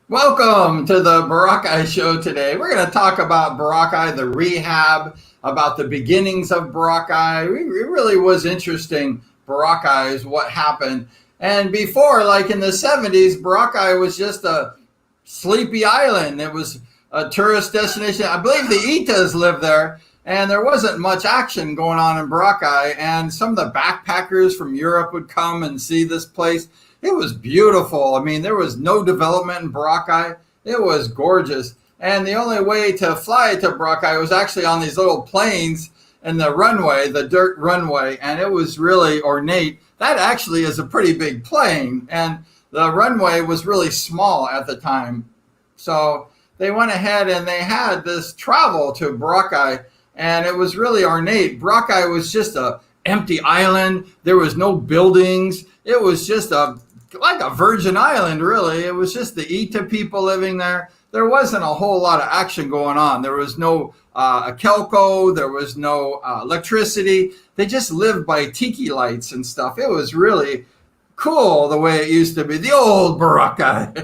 Welcome to the Boracay show today. We're going to talk about Boracay, the rehab, about the beginnings of Boracay. It really was interesting. Boracay is what happened. And before, like in the 70s, Boracay was just a sleepy island. It was a tourist destination. I believe the Itas lived there, and there wasn't much action going on in Boracay. And some of the backpackers from Europe would come and see this place. It was beautiful. I mean, there was no development in Boracay. It was gorgeous. And the only way to fly to Boracay was actually on these little planes in the runway, the dirt runway. And it was really ornate. That actually is a pretty big plane. And the runway was really small at the time. So they went ahead and they had this travel to Boracay. And it was really ornate. Boracay was just a empty island. There was no buildings. It was just like a virgin island, really. It was just the Ita people living there. There wasn't a whole lot of action going on. There was no Kelco. There was no electricity. They just lived by tiki lights and stuff. It was really cool the way it used to be. The old Boracay.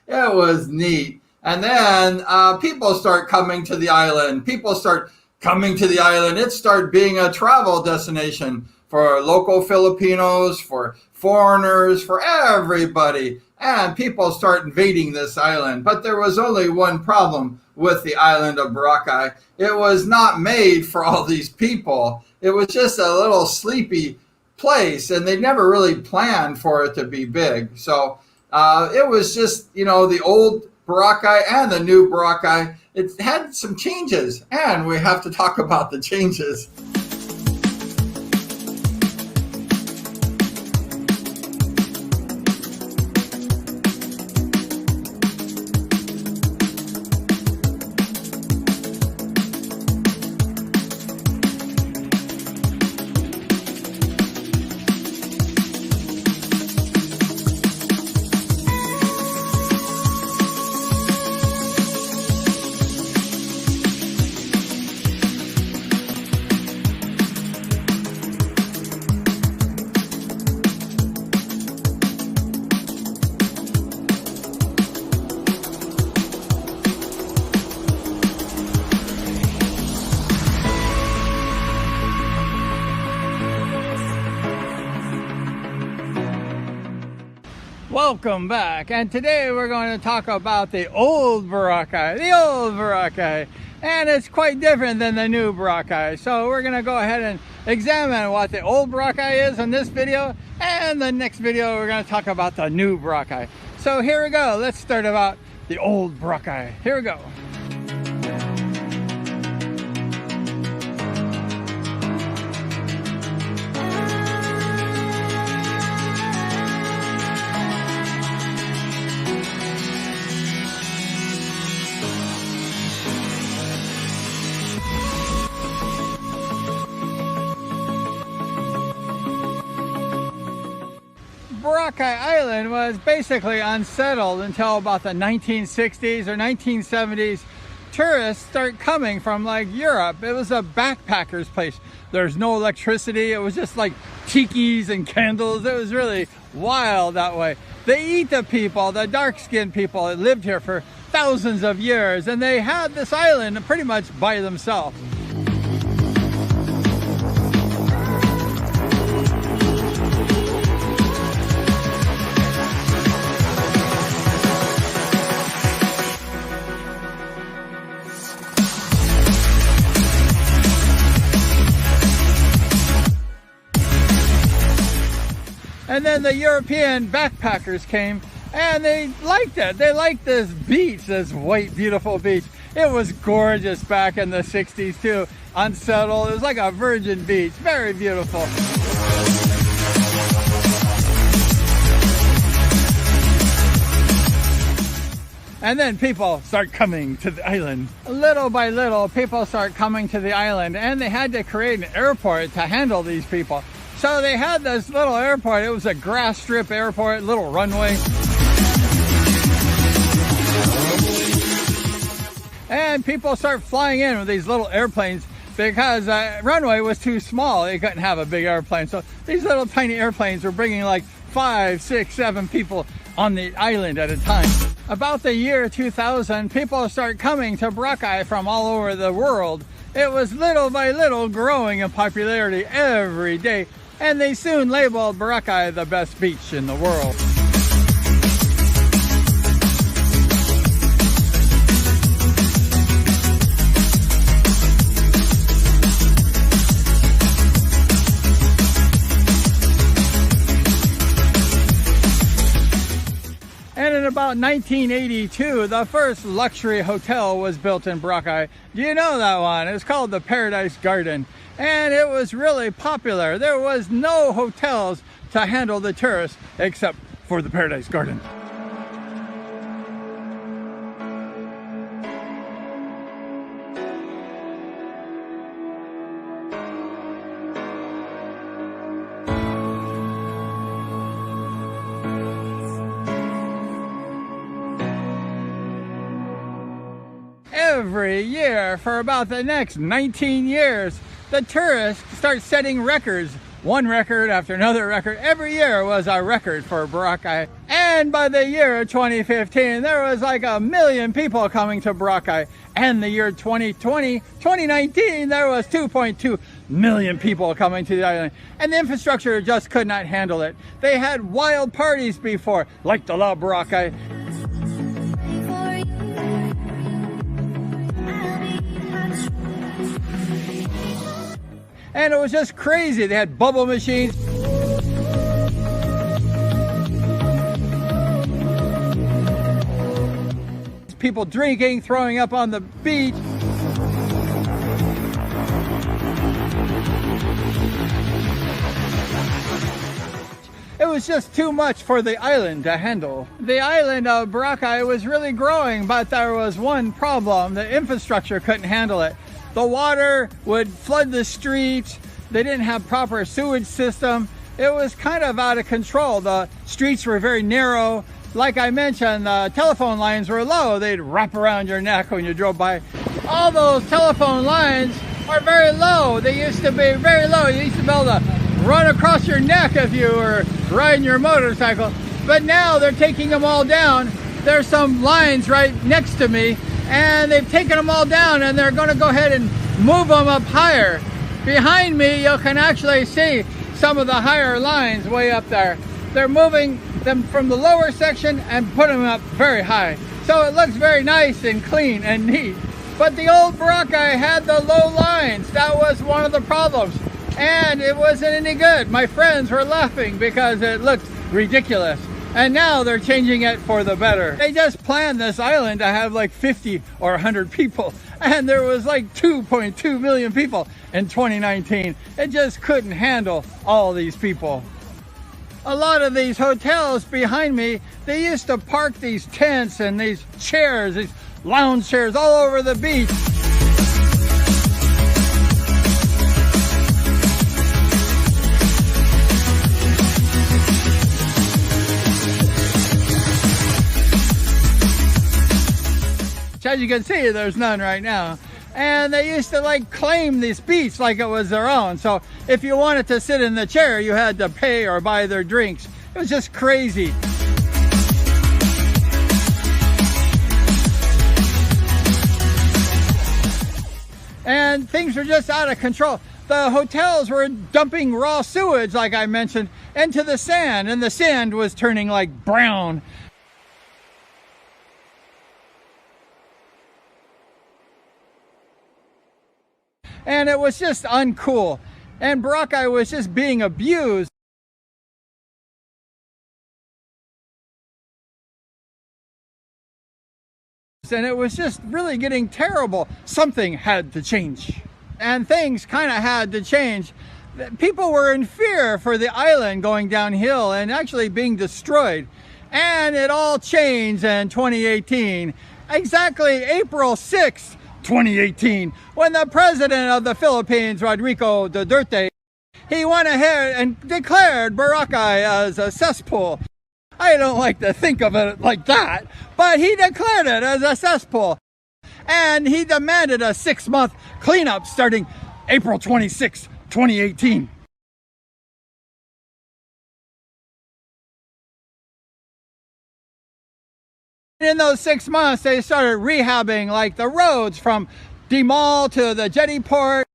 It was neat. And then people start coming to the island. People start coming to the island. It started being a travel destination for local Filipinos, for foreigners, for everybody. And people start invading this island. But there was only one problem with the island of Boracay. It was not made for all these people. It was just a little sleepy place, and they never really planned for it to be big. So it was just, the old Boracay and the new Boracay. It had some changes, and we have to talk about the changes. Welcome back, and today we're going to talk about the old Boracay, and it's quite different than the new Boracay. So we're going to go ahead and examine what the old Boracay is in this video, and the next video we're going to talk about the new Boracay. So here we go. Let's start about the old Boracay. Here we go. Boracay Island was basically unsettled until about the 1960s or 1970s. Tourists start coming from like Europe. It was a backpacker's place. There's no electricity. It was just like tikis and candles. It was really wild that way. The Ita people, the dark-skinned people, lived here for thousands of years, and they had this island pretty much by themselves. And then the European backpackers came, and they liked it. They liked this beach, this white, beautiful beach. It was gorgeous back in the 60s too, unsettled. It was like a virgin beach, very beautiful. And then people start coming to the island. Little by little, people start coming to the island, and they had to create an airport to handle these people. So they had this little airport. It was a grass strip airport, little runway. And people start flying in with these little airplanes because the runway was too small. They couldn't have a big airplane. So these little tiny airplanes were bringing like 5, 6, 7 people on the island at a time. About the year 2000, people start coming to Boracay from all over the world. It was little by little growing in popularity every day, and they soon labeled Boracay the best beach in the world. And in about 1982, the first luxury hotel was built in Boracay. Do you know that one? It's called the Paradise Garden. And it was really popular. There was no hotels to handle the tourists except for the Paradise Garden. Every year for about the next 19 years, the tourists start setting records. One record after another record. Every year was a record for Boracay. And by the year 2015, there was like 1 million people coming to Boracay. And the year 2019, there was 2.2 million people coming to the island. And the infrastructure just could not handle it. They had wild parties before, like the La Boracay. And it was just crazy. They had bubble machines. People drinking, throwing up on the beach. It was just too much for the island to handle. The island of Boracay was really growing, but there was one problem. The infrastructure couldn't handle it. The water would flood the streets. They didn't have proper sewage system. It was kind of out of control. The streets were very narrow. Like I mentioned, the telephone lines were low. They'd wrap around your neck when you drove by. All those telephone lines are very low. They used to be very low. You used to be able to run across your neck if you were riding your motorcycle. But now they're taking them all down. There's some lines right next to me, and they've taken them all down, and they're going to go ahead and move them up higher. Behind me, you can actually see some of the higher lines way up there. They're moving them from the lower section and putting them up very high. So it looks very nice and clean and neat. But the old Boracay had the low lines. That was one of the problems. And it wasn't any good. My friends were laughing because it looked ridiculous. And now they're changing it for the better. They just planned this island to have like 50 or 100 people. And there was like 2.2 million people in 2019. It just couldn't handle all these people. A lot of these hotels behind me, they used to park these tents and these chairs, these lounge chairs all over the beach. As you can see, there's none right now. And they used to like claim this beach like it was their own. So if you wanted to sit in the chair, you had to pay or buy their drinks. It was just crazy. And things were just out of control. The hotels were dumping raw sewage, like I mentioned, into the sand, and the sand was turning like brown. And it was just uncool. And Boracay was just being abused. And it was just really getting terrible. Something had to change. And things kind of had to change. People were in fear for the island going downhill and actually being destroyed. And it all changed in 2018. Exactly April 6th. 2018, when the president of the Philippines, Rodrigo Duterte, he went ahead and declared Boracay as a cesspool. I don't like to think of it like that, but he declared it as a cesspool. And he demanded a 6-month cleanup starting April 26, 2018. In those 6 months, they started rehabbing like the roads from the mall to the jetty port.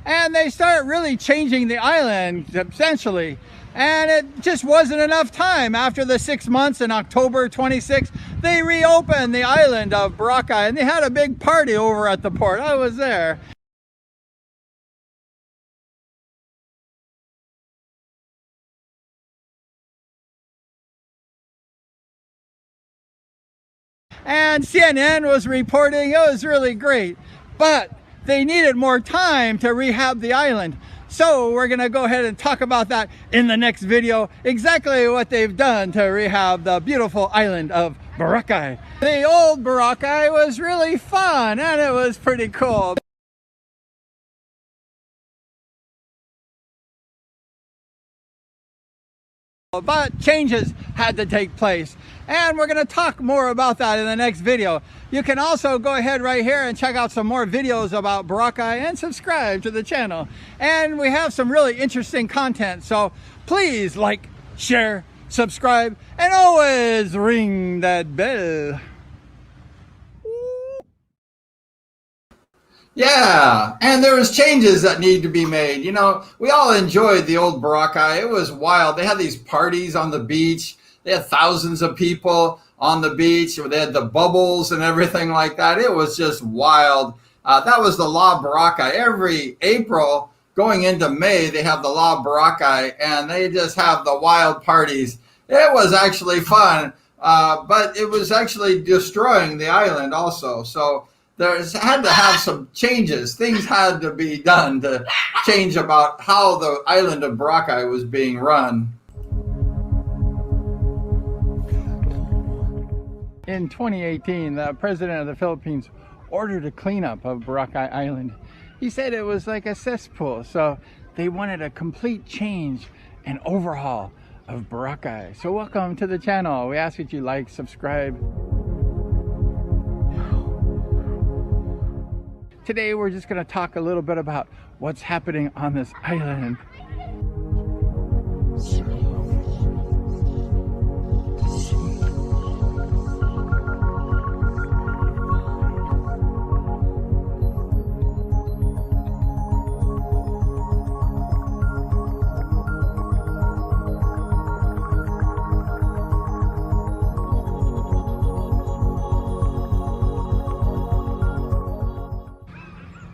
And they started really changing the island essentially. And it just wasn't enough time. After the 6 months in October 26, they reopened the island of Boracay and they had a big party over at the port. I was there. And CNN was reporting it was really great, but they needed more time to rehab the island. So we're gonna go ahead and talk about that in the next video, exactly what they've done to rehab the beautiful island of Boracay. The old Boracay was really fun and it was pretty cool. But changes had to take place, and we're going to talk more about that in the next video. You can also go ahead right here and check out some more videos about Boracay and subscribe to the channel. And we have some really interesting content, so please like, share, subscribe, and always ring that bell. Yeah, and there was changes that need to be made. You know, we all enjoyed the old Boracay. It was wild. They had these parties on the beach. They had thousands of people on the beach. They had the bubbles and everything like that. It was just wild. That was the La Boracay. Every April going into May, they have the La Boracay, and they just have the wild parties. It was actually fun, but it was actually destroying the island also. So there's had to have some changes. Things had to be done to change about how the island of Boracay was being run. In 2018, the president of the Philippines ordered a cleanup of Boracay Island. He said it was like a cesspool, so they wanted a complete change and overhaul of Boracay. So welcome to the channel. We ask that you like, subscribe. Today we're just going to talk a little bit about what's happening on this island.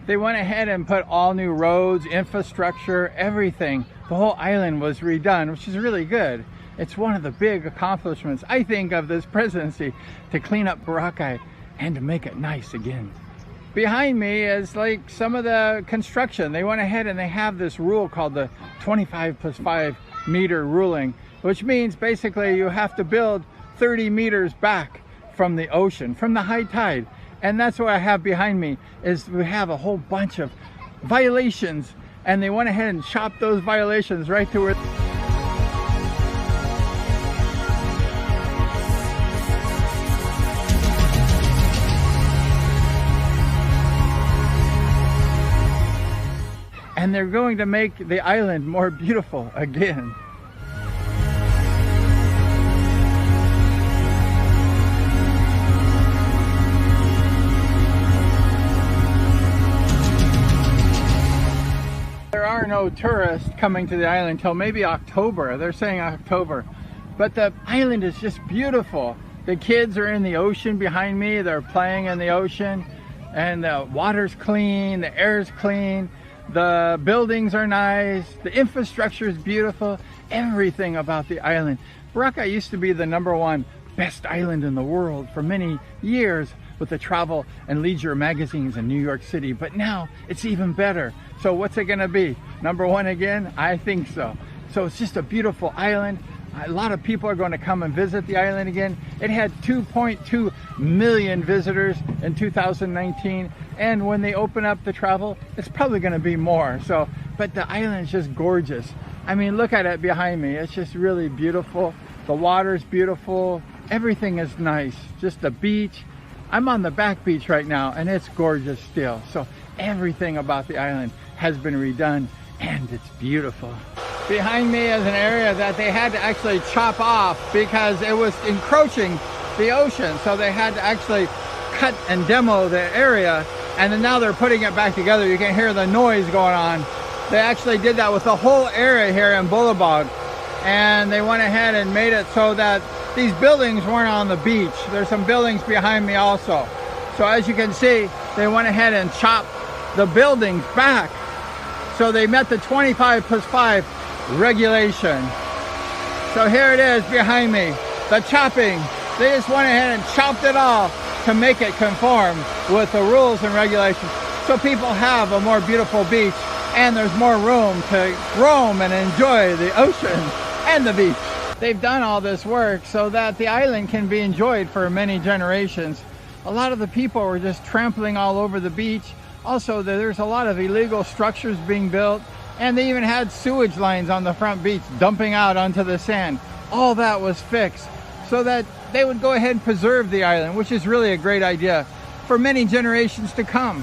They went ahead and put all new roads, infrastructure, everything. The whole island was redone, which is really good. It's one of the big accomplishments, I think, of this presidency, to clean up Boracay and to make it nice again. Behind me is like some of the construction. They went ahead and they have this rule called the 25+5 meter ruling, which means basically you have to build 30 meters back from the ocean, from the high tide. And that's what I have behind me, is we have a whole bunch of violations, and they went ahead and chopped those violations right to where. And they're going to make the island more beautiful again. There are no tourists coming to the island until maybe October. They're saying October. But the island is just beautiful. The kids are in the ocean behind me. They're playing in the ocean. And the water's clean, the air's clean, the buildings are nice, the infrastructure is beautiful, everything about the island. Boracay used to be the #1 best island in the world for many years with the travel and leisure magazines in New York City, but now it's even better. So what's it gonna be? #1 again? I think so. So it's just a beautiful island. A lot of people are going to come and visit the island again. It had 2.2 million visitors in 2019, and when they open up the travel, it's probably going to be more. So, but the island is just gorgeous. I mean, look at it behind me. It's just really beautiful. The water's beautiful. Everything is nice. Just the beach. I'm on the back beach right now, and it's gorgeous still. So everything about the island has been redone, and it's beautiful. Behind me is an area that they had to actually chop off because it was encroaching the ocean. So they had to actually cut and demo the area, and then now they're putting it back together. You can hear the noise going on. They actually did that with the whole area here in Boracay, and they went ahead and made it so that these buildings weren't on the beach. There's some buildings behind me also. So as you can see, they went ahead and chopped the buildings back. So they met the 25+5 regulation. So here it is behind me, the chopping. They just went ahead and chopped it all to make it conform with the rules and regulations. So people have a more beautiful beach, and there's more room to roam and enjoy the ocean and the beach. They've done all this work so that the island can be enjoyed for many generations. A lot of the people were just trampling all over the beach. Also, there's a lot of illegal structures being built, and they even had sewage lines on the front beach dumping out onto the sand. All that was fixed so that they would go ahead and preserve the island, which is really a great idea for many generations to come.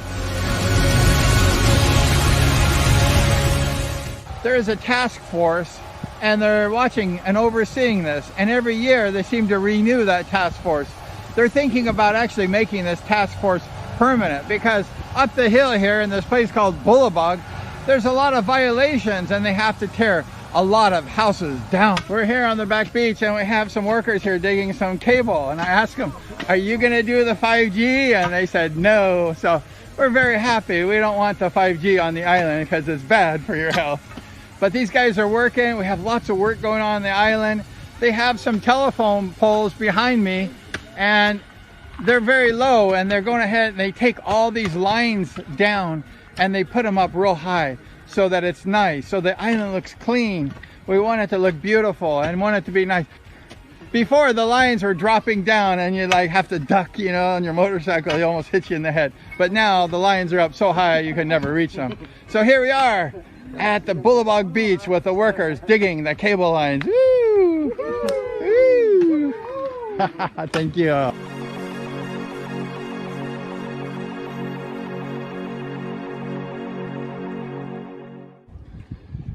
There is a task force, and they're watching and overseeing this, and every year they seem to renew that task force. They're thinking about actually making this task force permanent, because up the hill here in this place called Boracay, there's a lot of violations, and they have to tear a lot of houses down. We're here on the back beach, and we have some workers here digging some cable, and I asked them, are you gonna do the 5G? And they said no. So we're very happy. We don't want the 5G on the island because it's bad for your health. But these guys are working. We have lots of work going on the island. They have some telephone poles behind me, and they're very low, and they're going ahead and they take all these lines down and they put them up real high so that it's nice, so the island looks clean. We want it to look beautiful and want it to be nice. Before, the lines were dropping down and you like have to duck, you know, on your motorcycle, they almost hit you in the head. But now the lines are up so high you can never reach them. So here we are at the Boracay beach with the workers digging the cable lines. Woo! Woo! Thank you.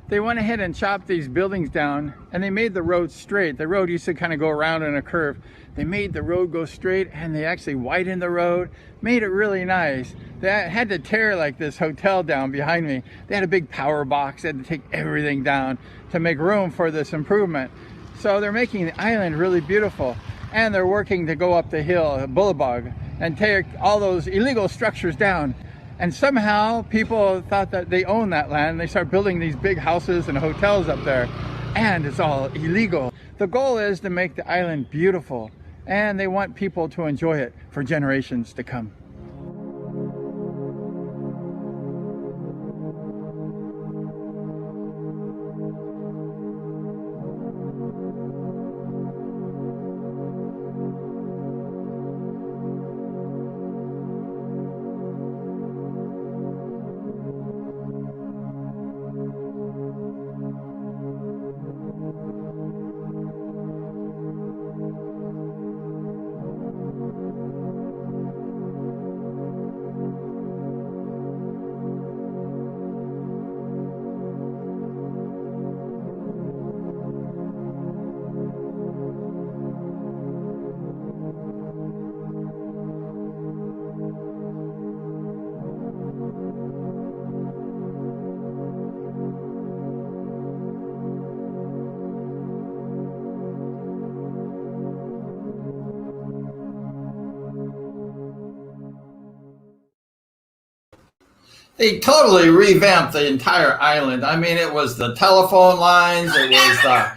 They went ahead and chopped these buildings down, and they made the road straight. The road used to kind of go around in a curve. They made the road go straight, and they actually widened the road, made it really nice. They had to tear like this hotel down behind me. They had a big power box. They had to take everything down to make room for this improvement. So they're making the island really beautiful, and they're working to go up the hill, Boracay, and take all those illegal structures down. And somehow people thought that they own that land. They start building these big houses and hotels up there, and it's all illegal. The goal is to make the island beautiful, and they want people to enjoy it for generations to come. They totally revamped the entire island. I mean, it was the telephone lines. It was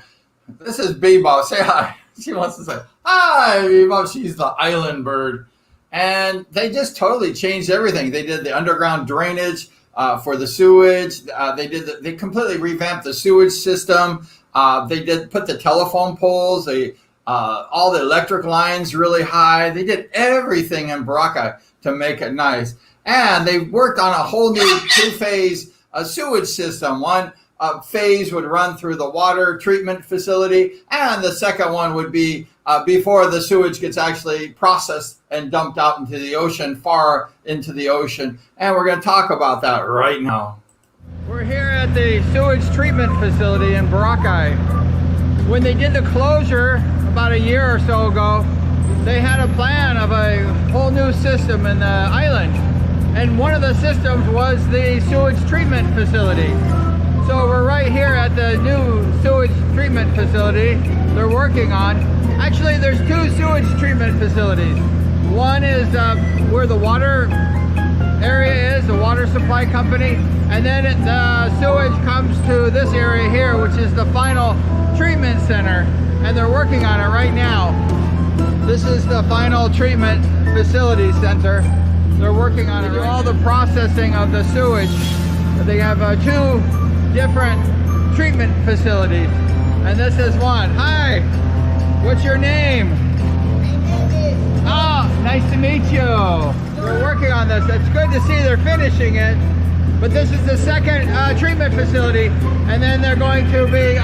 this is Bebop. Say hi. She wants to say hi, Bebop. She's the island bird. And they just totally changed everything. They did the underground drainage for the sewage. They completely revamped the sewage system. They did put the telephone poles. All the electric lines really high. They did everything in Boracay to make it nice. And they worked on a whole new two-phase sewage system. One phase would run through the water treatment facility, and the second one would be before the sewage gets actually processed and dumped out into the ocean, far into the ocean. And we're going to talk about that right now. We're here at the sewage treatment facility in Boracay. When they did the closure about a year or so ago, they had a plan of a whole new system in the island. And one of the systems was the sewage treatment facility. So we're right here at the new sewage treatment facility they're working on. Actually, there's two sewage treatment facilities. One is where the water area is, the water supply company, and then the sewage comes to this area here, which is the final treatment center, and they're working on it right now. This is the final treatment facility center. They're working on it. All the processing of the sewage. They have two different treatment facilities, and this is one. Hi, what's your name? Oh, nice to meet you. They're working on this. It's good to see they're finishing it. But this is the second treatment facility, and then they're going to be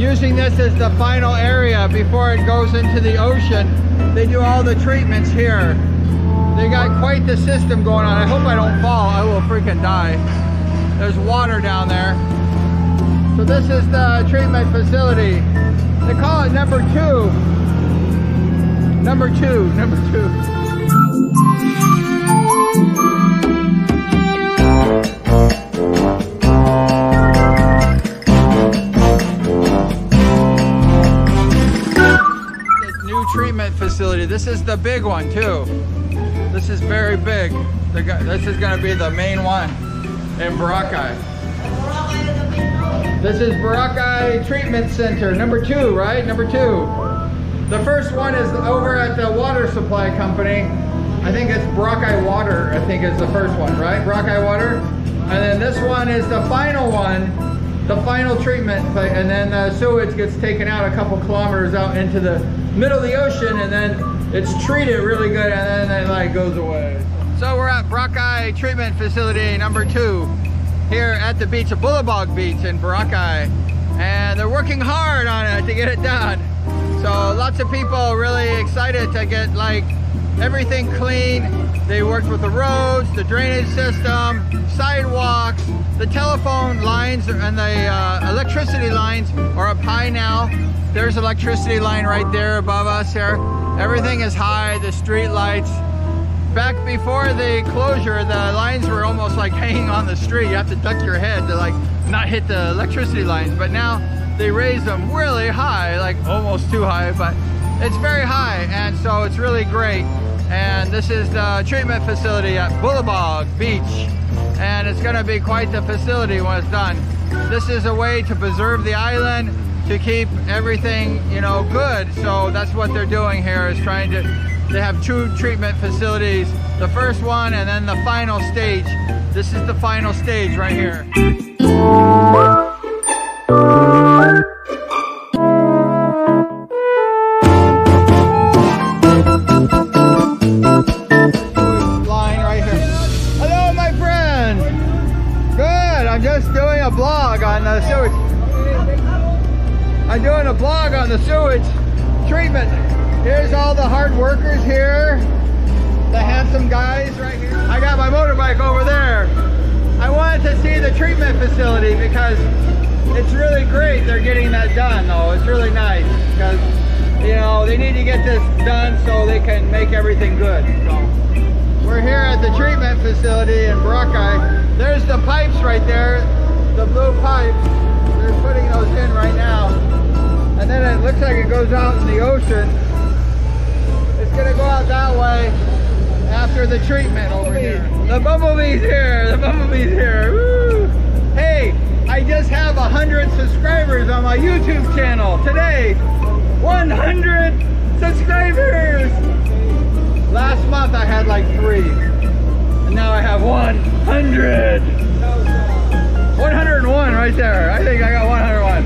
using this as the final area before it goes into the ocean. They do all the treatments here. They got quite the system going on. I hope I don't fall. I will freaking die. There's water down there. So this is the treatment facility. They call it number two. Number two. This new treatment facility. This is the big one too. This is very big. This is going to be the main one in Boracay. This is Boracay Treatment Center, number two, right? Number two. The first one is over at the water supply company. I think it's Boracay Water, I think is the first one, right? Boracay Water. And then this one is the final one, the final treatment. And then the sewage gets taken out a couple kilometers out into the middle of the ocean, and then it's treated really good, and then it like goes away. So we're at Boracay Treatment Facility number two here at the beach of Bulabog Beach in Boracay. And they're working hard on it to get it done. So lots of people really excited to get like everything clean. They worked with the roads, the drainage system, sidewalks, the telephone lines, and the electricity lines are up high now. There's an electricity line right there above us here. Everything is high, the street lights. Back before the closure, the lines were almost like hanging on the street. You have to duck your head to like not hit the electricity lines. But now they raise them really high, like almost too high, but it's very high. And so it's really great. And this is the treatment facility at Bulabog Beach. And it's gonna be quite the facility when it's done. This is a way to preserve the island, to keep everything, you know, good. So that's what they're doing here, is trying to, they have two treatment facilities, the first one and then the final stage. This is the final stage right here. Line right here. Hello, my friend. Good, I'm just doing a vlog on the sewage. I'm doing a vlog on the sewage treatment. Here's all the hard workers here, the handsome guys right here. I got my motorbike over there. I wanted to see the treatment facility because it's really great they're getting that done though. It's really nice because, you know, they need to get this done so they can make everything good. So we're here at the treatment facility in Boracay. There's the pipes right there, the blue pipes. They're putting those in right now. And then it looks like it goes out in the ocean. It's gonna go out that way after the treatment over here. The bumblebee's here, the bumblebee's here. Woo! Hey, I just have 100 subscribers on my YouTube channel today. 100 subscribers! Last month I had like 3. And now I have 100. 101 right there. I think I got 101.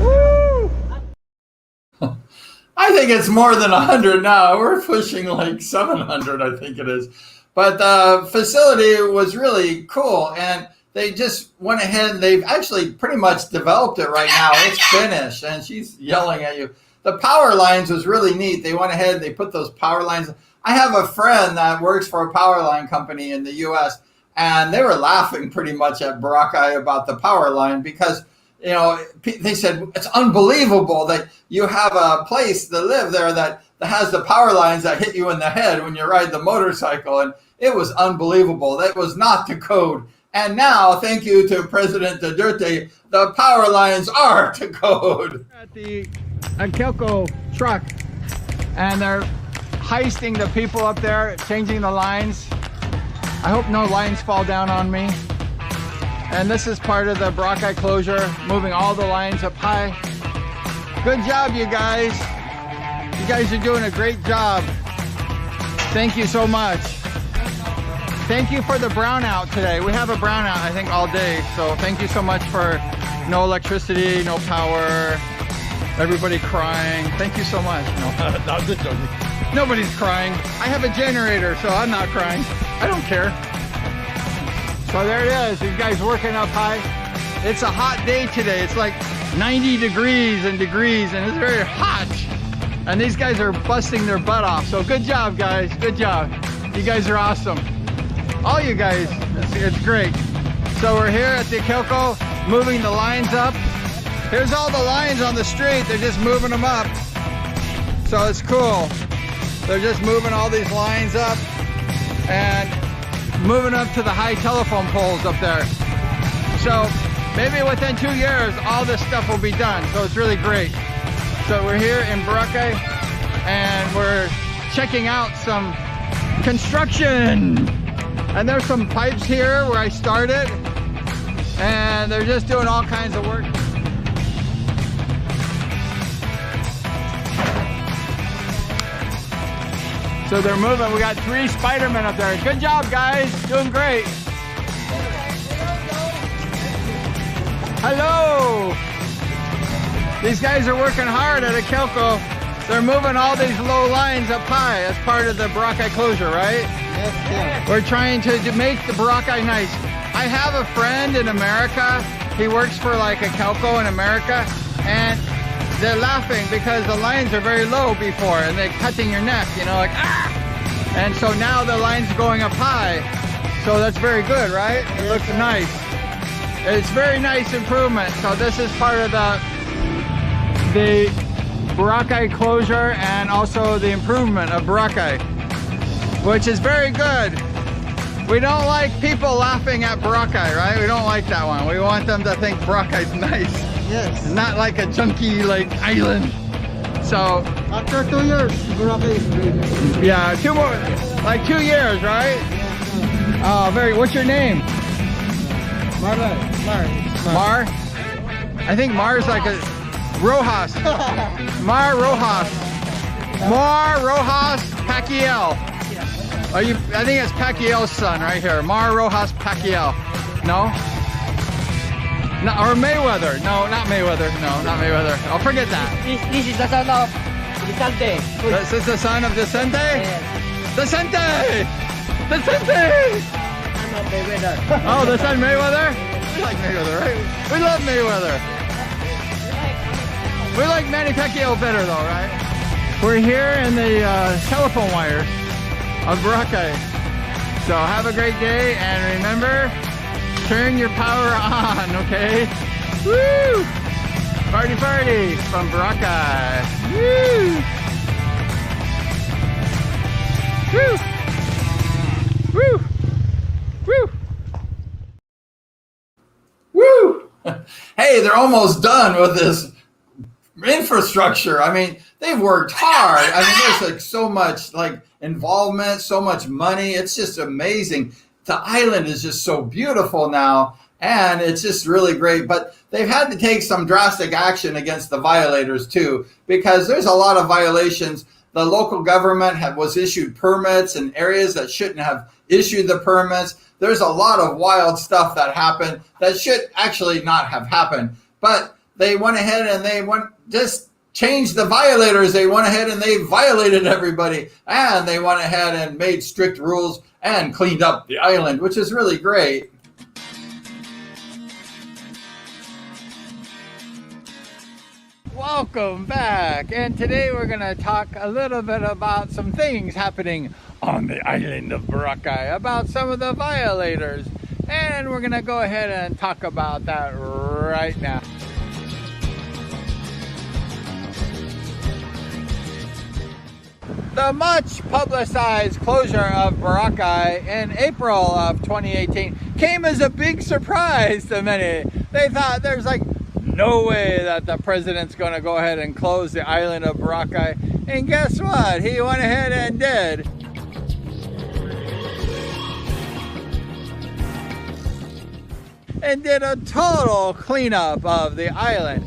Woo! I think it's more than 100 now. We're pushing like 700, I think it is. But the facility was really cool, and they just went ahead and they've actually pretty much developed it right now. It's finished, and she's yelling at you. The power lines was really neat. They went ahead and they put those power lines. I have a friend that works for a power line company in the U.S., and they were laughing pretty much at Boracay about the power line because, you know, they said, it's unbelievable that you have a place to live there that has the power lines that hit you in the head when you ride the motorcycle. And it was unbelievable. That was not the code. And now, thank you to President Duterte, the power lines are to code. At the Akelco truck, and they're heisting the people up there, changing the lines. I hope no lines fall down on me. And this is part of the Boracay closure, moving all the lines up high. Good job, you guys. You guys are doing a great job. Thank you so much. Thank you for the brownout today. We have a brownout, I think, all day. So thank you so much for no electricity, no power, everybody crying. Thank you so much. No, I'm just joking. Nobody's crying. I have a generator, so I'm not crying. I don't care. So there it is. You guys working up high. It's a hot day today. It's like 90 degrees, and it's very hot. And these guys are busting their butt off. So good job, guys. Good job. You guys are awesome. All you guys. It's great. So we're here at the Akelco, moving the lines up. Here's all the lines on the street. They're just moving them up. So it's cool. They're just moving all these lines up and moving up to the high telephone poles up there. So maybe within 2 years, all this stuff will be done. So it's really great. So we're here in Boracay and we're checking out some construction. And there's some pipes here where I started, and they're just doing all kinds of work. So they're moving. We got 3 Spider-Men up there. Good job, guys. Doing great. Hello. These guys are working hard at Akelco. They're moving all these low lines up high as part of the Boracay closure, right? Yes, yeah. We're trying to make the Boracay nice. I have a friend in America. He works for like Akelco in America, and they're laughing because the lines are very low before, and they're cutting your neck, you know, like, ah! And so now the line's going up high. So that's very good, right? It looks nice. It's very nice improvement. So this is part of the Boracay closure and also the improvement of Boracay, which is very good. We don't like people laughing at Boracay, right? We don't like that one. We want them to think Boracay's nice. Yes. It's not like a junky like island. So After 2 years, Boracay is great. yeah, 2 more, like 2 years, right? Oh, what's your name? Mar. Mar? I think Mar's like a Rojas. Mar Rojas. Mar Rojas Pacquiao. Are you? I think it's Pacquiao's son right here. Mar Rojas Pacquiao. No? No, or Mayweather. No, not Mayweather. No, not Mayweather. I'll forget that. This is the son of Vicente. This is the son of Vicente? Yes. Vicente! Vicente! I'm not Mayweather. Oh, the son Mayweather? We like Mayweather, right? We love Mayweather. We like Manny Pacquiao better though, right? We're here in the telephone wires of Boracay. So have a great day, and remember, turn your power on, okay? Woo! Party party from Boracay. Woo! Woo! Woo! Woo! Hey, they're almost done with this infrastructure. I mean, they've worked hard. I mean, there's like so much like involvement, so much money. It's just amazing. The island is just so beautiful now, and it's just really great. But they've had to take some drastic action against the violators too, because there's a lot of violations. The local government was issued permits in areas that shouldn't have issued the permits. There's a lot of wild stuff that happened that should actually not have happened. But they went ahead and they just changed the violators. They went ahead and they violated everybody. And they went ahead and made strict rules and cleaned up the island, which is really great. Whoa! Welcome back, and today we're going to talk a little bit about some things happening on the island of Boracay, about some of the violators, and we're going to go ahead and talk about that right now. The much publicized closure of Boracay in April of 2018 came as a big surprise to many. They thought there's like no way that the president's going to go ahead and close the island of Boracay. And guess what? He went ahead and did. And did a total cleanup of the island.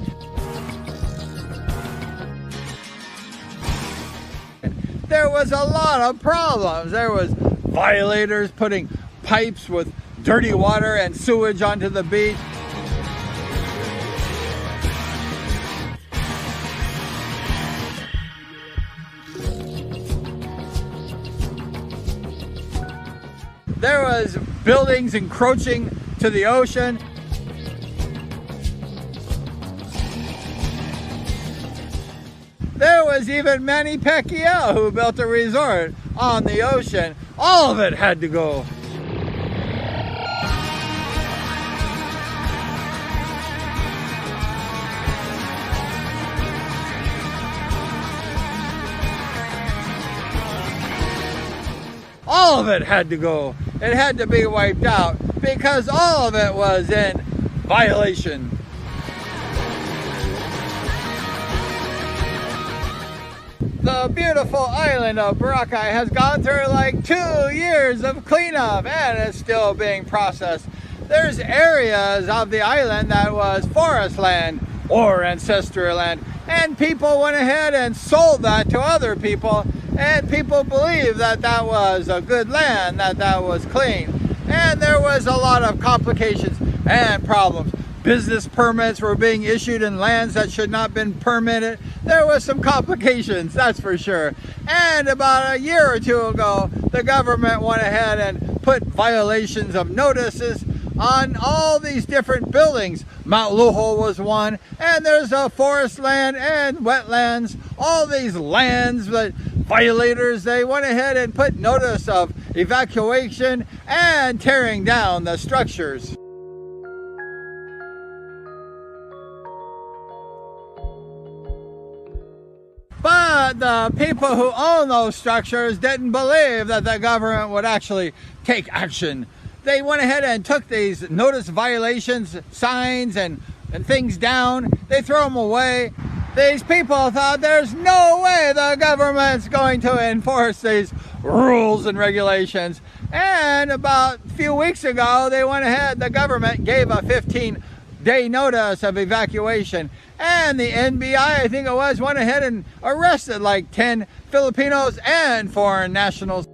There was a lot of problems. There was violators putting pipes with dirty water and sewage onto the beach. There was buildings encroaching to the ocean. There was even Manny Pacquiao who built a resort on the ocean. All of it had to go. All of it had to go. It had to be wiped out because all of it was in violation. The beautiful island of Boracay has gone through like 2 years of cleanup and it's still being processed. There's areas of the island that was forest land or ancestral land, and people went ahead and sold that to other people, and people believed that that was a good land, that that was clean. And there was a lot of complications and problems. Business permits were being issued in lands that should not have been permitted. There was some complications, that's for sure. And about a year or two ago, the government went ahead and put violations of notices on all these different buildings. Mount Lujo was one, and there's a forest land and wetlands. All these lands that violators, they went ahead and put notice of evacuation and tearing down the structures. But the people who own those structures didn't believe that the government would actually take action. They went ahead and took these notice violations, signs and things down. They threw them away. These people thought there's no way the government's going to enforce these rules and regulations. And about a few weeks ago, they went ahead, the government gave a 15-day notice of evacuation. And the NBI, I think it was, went ahead and arrested like 10 Filipinos and foreign nationals.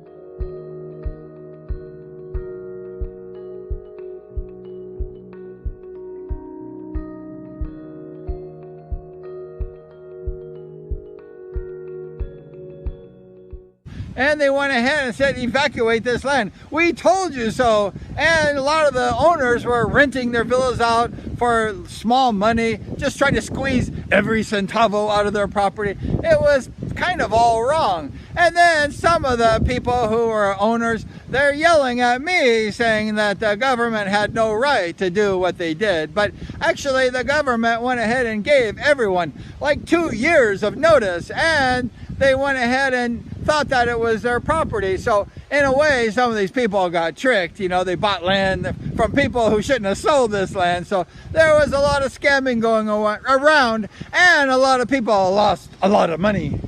And they went ahead and said, evacuate this land. We told you so. And a lot of the owners were renting their villas out for small money, just trying to squeeze every centavo out of their property. It was kind of all wrong. And then some of the people who were owners, they're yelling at me saying that the government had no right to do what they did. But actually the government went ahead and gave everyone like 2 years of notice, and they went ahead and thought that it was their property. So in a way, some of these people got tricked. You know, they bought land from people who shouldn't have sold this land. So there was a lot of scamming going around, and a lot of people lost a lot of money.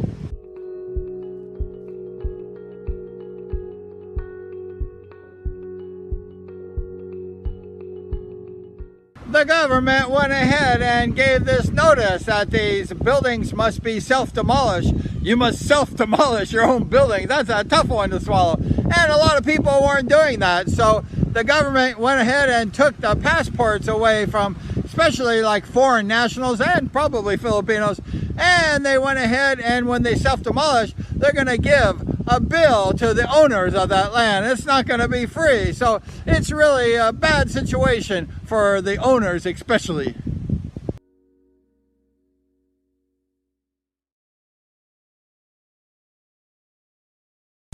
The government went ahead and gave this notice that these buildings must be self-demolished. You must self-demolish your own building. That's a tough one to swallow. And a lot of people weren't doing that. So the government went ahead and took the passports away from especially like foreign nationals and probably Filipinos. And they went ahead and when they self-demolish, they're going to give a bill to the owners of that land. It's not going to be free. So it's really a bad situation for the owners especially.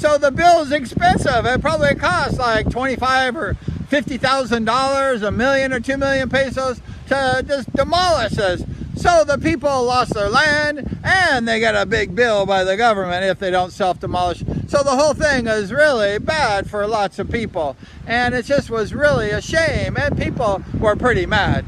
So the bill is expensive. It probably costs like $25,000 or $50,000, $1 million or 2 million pesos to just demolish this. So the people lost their land and they get a big bill by the government if they don't self-demolish. So the whole thing is really bad for lots of people. And it just was really a shame, and people were pretty mad.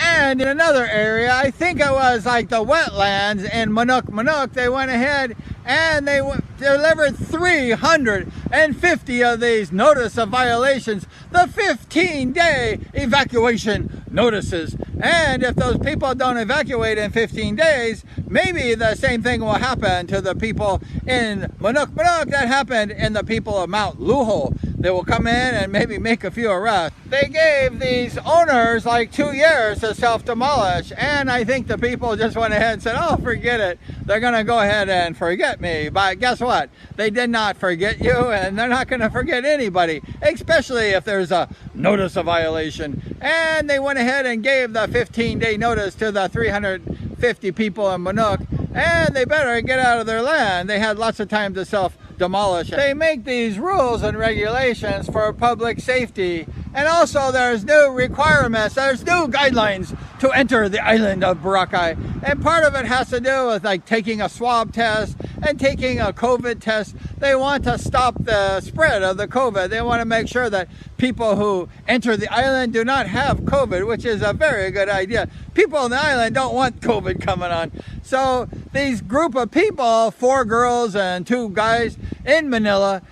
And in another area, I think it was like the wetlands in Manok, they went ahead and they delivered 350 of these notice of violations, the 15-day evacuation notices. And if those people don't evacuate in 15 days, maybe the same thing will happen to the people in Manok that happened in the people of Mount Luho. They will come in and maybe make a few arrests. They gave these owners like 2 years to self-demolish, and I think the people just went ahead and said, oh, forget it. They're going to go ahead and forget me. But guess what? They did not forget you, and they're not going to forget anybody, especially if there's a notice of violation. And they went ahead and gave the 15-day notice to the 350 people in Manok, and they better get out of their land. They had lots of time to self-demolish. They make these rules and regulations for public safety, and also there's new requirements, there's new guidelines to enter the island of Boracay, and part of it has to do with like taking a swab test and taking a COVID test. They want to stop the spread of the COVID. They want to make sure that people who enter the island do not have COVID, which is a very good idea. People on the island don't want COVID coming on. So these group of people, 4 girls and 2 guys in Manila,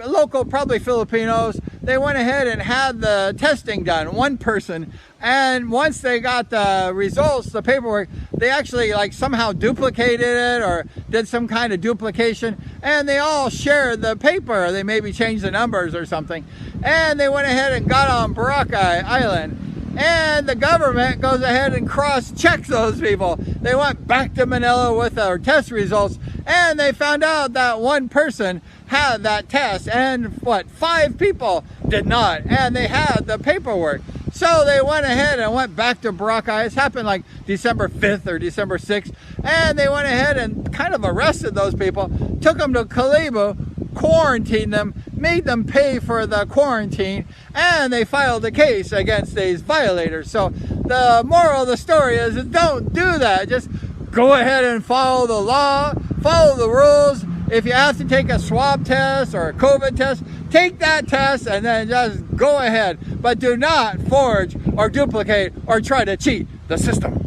local, probably Filipinos, they went ahead and had the testing done, 1 person. And once they got the results, the paperwork, they actually like somehow duplicated it or did some kind of duplication, and they all shared the paper. They maybe changed the numbers or something. And they went ahead and got on Boracay Island. And the government goes ahead and cross-checks those people. They went back to Manila with their test results, and they found out that 1 person had that test, and 5 people did not, and they had the paperwork. So they went ahead and went back to Boracay. It's happened like December 5th or December 6th, and they went ahead and kind of arrested those people, took them to Calibo, quarantined them, made them pay for the quarantine, and they filed a case against these violators. So the moral of the story is don't do that. Just go ahead and follow the law, follow the rules. If you have to take a swab test or a COVID test, take that test and then just go ahead. But do not forge or duplicate or try to cheat the system.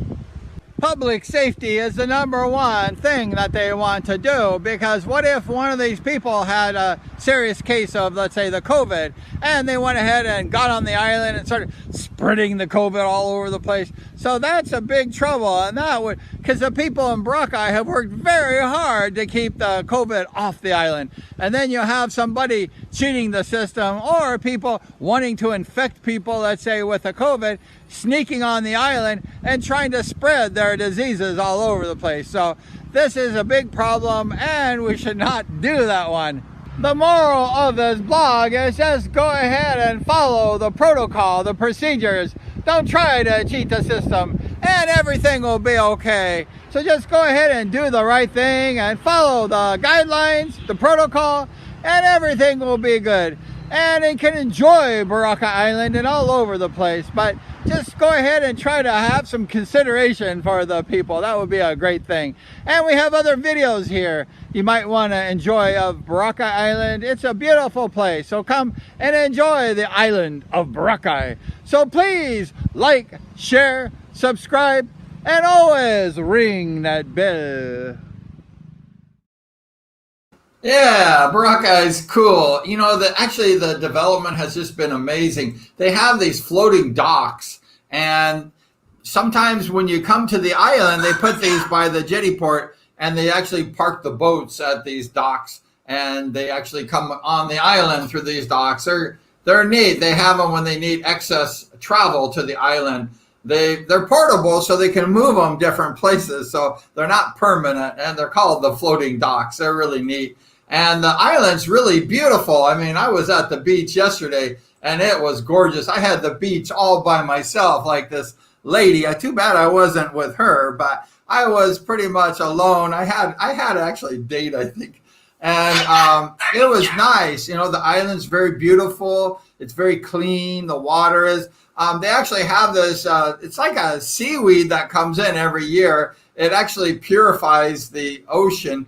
Public safety is the #1 thing that they want to do, because what if one of these people had a serious case of, let's say, the COVID, and they went ahead and got on the island and started spreading the COVID all over the place? So that's a big trouble, and that would, because the people in Boracay have worked very hard to keep the COVID off the island, and then you have somebody cheating the system, or people wanting to infect people, let's say, with the COVID, sneaking on the island and trying to spread their diseases all over the place. So this is a big problem, and we should not do that one. The moral of this blog is just go ahead and follow the protocol, the procedures. Don't try to cheat the system, and everything will be okay. So just go ahead and do the right thing and follow the guidelines, the protocol, and everything will be good. And you can enjoy Boracay Island and all over the place, but just go ahead and try to have some consideration for the people. That would be a great thing. And we have other videos here you might want to enjoy of Boracay Island. It's a beautiful place, so come and enjoy the island of Boracay. So please like, share, subscribe, and always ring that bell. Yeah, Boracay is cool. You know, actually the development has just been amazing. They have these floating docks, and sometimes when you come to the island, they put these by the jetty port, and they actually park the boats at these docks, and they actually come on the island through these docks. They're neat. They have them when they need excess travel to the island. They're portable, so they can move them different places, so they're not permanent, and they're called the floating docks. They're really neat. And the island's really beautiful. I mean, I was at the beach yesterday, and it was gorgeous. I had the beach all by myself, like this lady. Too bad I wasn't with her, but I was pretty much alone. I had actually a date, I think. And it was nice. You know, the island's very beautiful. It's very clean. The water is. They actually have this. It's like a seaweed that comes in every year. It actually purifies the ocean.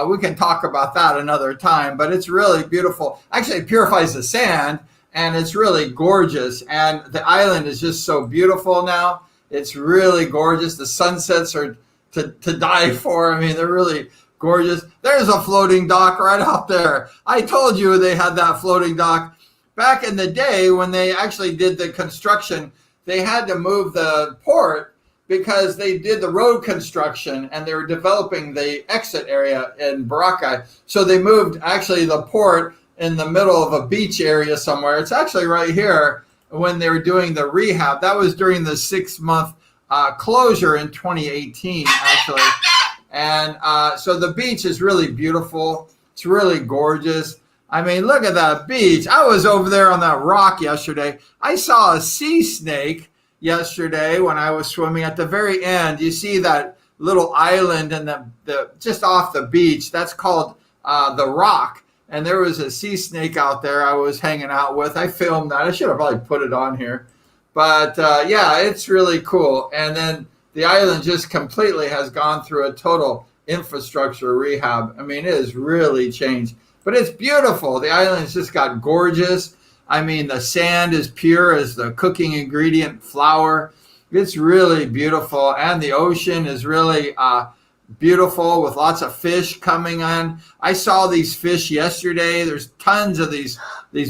We can talk about that another time, but it's really beautiful. Actually, it purifies the sand, and it's really gorgeous. And the island is just so beautiful now. It's really gorgeous. The sunsets are to die for. I mean, they're really gorgeous. There's a floating dock right out there. I told you they had that floating dock. Back in the day when they actually did the construction, they had to move the port because they did the road construction and they were developing the exit area in Boracay. So they moved actually the port in the middle of a beach area somewhere. It's actually right here when they were doing the rehab. That was during the 6-month closure in 2018, actually. And so the beach is really beautiful. It's really gorgeous. I mean, look at that beach. I was over there on that rock yesterday. I saw a sea snake yesterday when I was swimming at the very end. You see that little island and the just off the beach. That's called the Rock. And there was a sea snake out there I was hanging out with. I filmed that. I should have probably put it on here. But yeah, it's really cool. And then the island just completely has gone through a total infrastructure rehab. I mean, it has really changed. But it's beautiful. The island's just got gorgeous. I mean, the sand is pure as the cooking ingredient flour. It's really beautiful. And the ocean is really beautiful with lots of fish coming in. I saw these fish yesterday. There's tons of these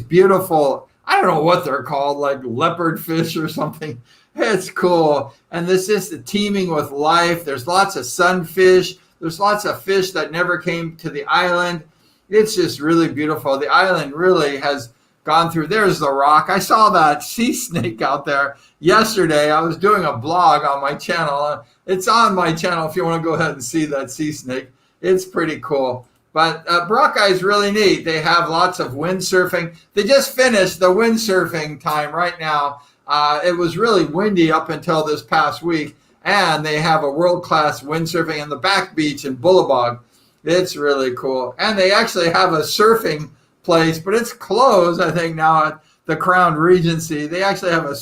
beautiful, I don't know what they're called, like leopard fish or something. It's cool. And this is teeming with life. There's lots of sunfish. There's lots of fish that never came to the island. It's just really beautiful. The island really has gone through. There's the Rock. I saw that sea snake out there yesterday. I was doing a blog on my channel. It's on my channel if you want to go ahead and see that sea snake. It's pretty cool. But Boracay is really neat. They have lots of windsurfing. They just finished the windsurfing time right now. It was really windy up until this past week. And they have a world-class windsurfing in the back beach in Bulabog. It's really cool. And they actually have a surfing place, but it's closed, I think, now at the Crown Regency. They actually have a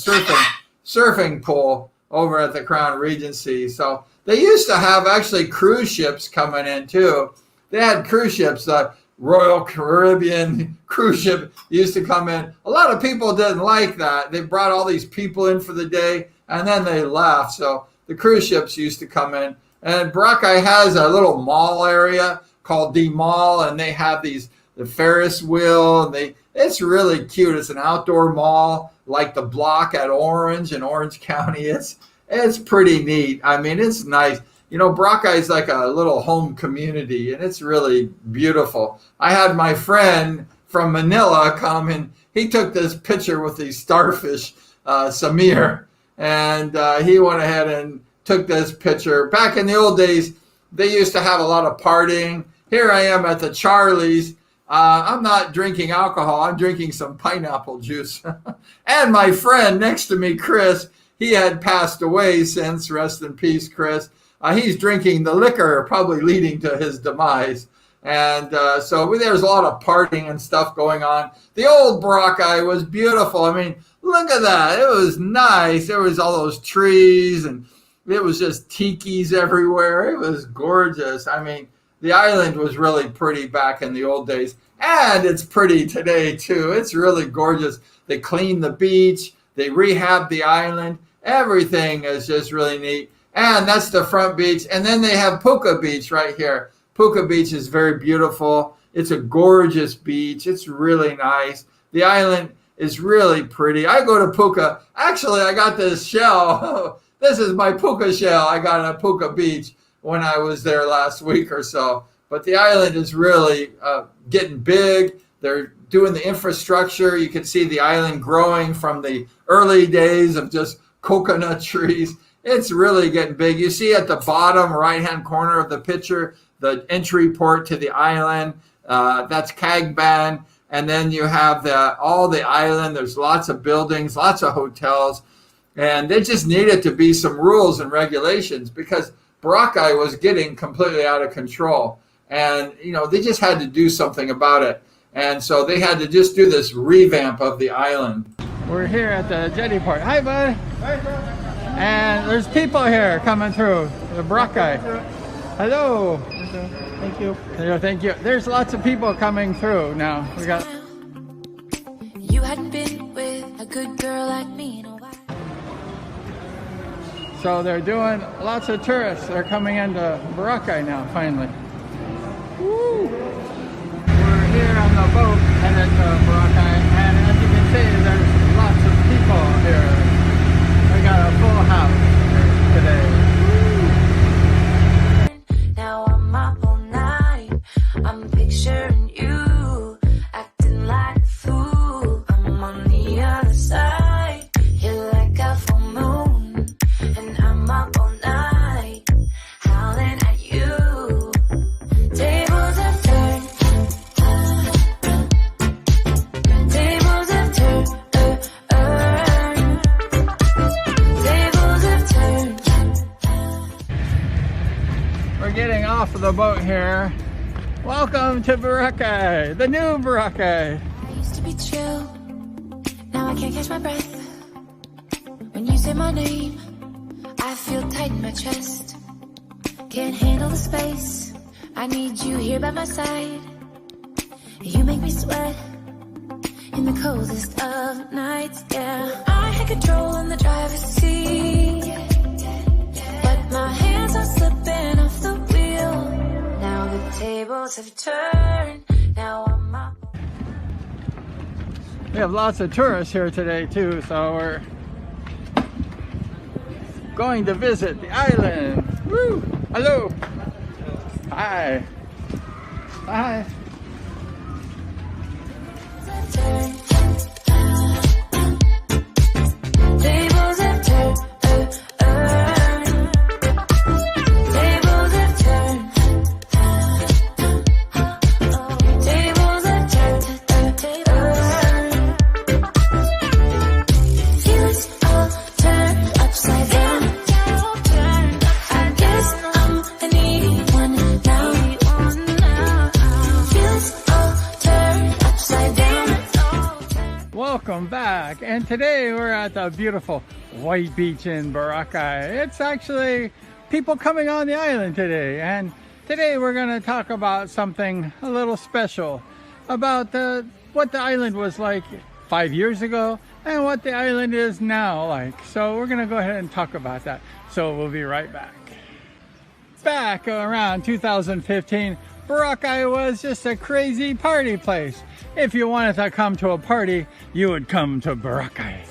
surfing pool over at the Crown Regency. So they used to have actually cruise ships coming in, too. They had cruise ships. The Royal Caribbean cruise ship used to come in. A lot of people didn't like that. They brought all these people in for the day, and then they left. So the cruise ships used to come in. And Boracay has a little mall area called the Mall, and they have the Ferris wheel, and it's really cute. It's an outdoor mall like the block at Orange in Orange County. It's pretty neat. I mean, it's nice. You know, Boracay is like a little home community, and it's really beautiful. I had my friend from Manila come, and he took this picture with these starfish, Samir, and he went ahead and took this picture. Back in the old days, they used to have a lot of partying. Here I am at the Charlie's. I'm not drinking alcohol. I'm drinking some pineapple juice. And my friend next to me, Chris, he had passed away since. Rest in peace, Chris. He's drinking the liquor, probably leading to his demise. And so there's a lot of partying and stuff going on. The old Boracay was beautiful. I mean, look at that. It was nice. There was all those trees, and it was just tikis everywhere. It was gorgeous. I mean, the island was really pretty back in the old days. And it's pretty today, too. It's really gorgeous. They cleaned the beach. They rehabbed the island. Everything is just really neat. And that's the front beach. And then they have Puka Beach right here. Puka Beach is very beautiful. It's a gorgeous beach. It's really nice. The island is really pretty. I go to Puka. Actually, I got this shell. This is my Puka shell I got at Puka Beach when I was there last week or so. But the island is really getting big. They're doing the infrastructure. You can see the island growing from the early days of just coconut trees. It's really getting big. You see at the bottom right-hand corner of the picture, the entry port to the island. That's Cagban. And then you have all the island. There's lots of buildings, lots of hotels. And there just needed to be some rules and regulations because Boracay was getting completely out of control. and they just had to do something about it. And so they had to just do this revamp of the island. We're here at the jetty port. Hi, bud. And there's people here coming through the Boracay. Hello. Thank you. Thank you. There's lots of people coming through now. We got. You hadn't been with a good girl like me in a while. So they're doing lots of tourists. They're coming into Boracay now, finally. Woo! We're here on the boat headed to Boracay, and as you can see, there's lots of people here. We got a full house today. Now I'm up all night. I'm picturing you acting like a fool. I'm on the other side. You're like a full moon, and I'm up all night howling at you. Tables have turned. Tables have turned. Tables have turned. We're getting off of the boat here. Welcome to Boracay, the new Boracay. I used to be chill. Now I can't catch my breath. When you say my name, I feel tight in my chest. Can't handle the space. I need you here by my side. You make me sweat in the coldest of nights, yeah. I had control in the driver's seat, but my hands are slipping off the wheel. Now the tables have turned. Now I'm up. We have lots of tourists here today too, so we're going to visit the island. Woo! Hello! Hi! Hi! Tables have turned. Tables have turned. Tables have turned. Feelings all turned upside down. I guess I'm the needy one now. Feelings all turned upside down. Welcome back, and today we're at the beautiful white beach in Boracay. It's actually people coming on the island today, and today we're going to talk about something a little special about what the island was like 5 years ago and what the island is now like. So we're going to go ahead and talk about that. So we'll be right back. Back around 2015, Boracay was just a crazy party place. If you wanted to come to a party, you would come to Boracay.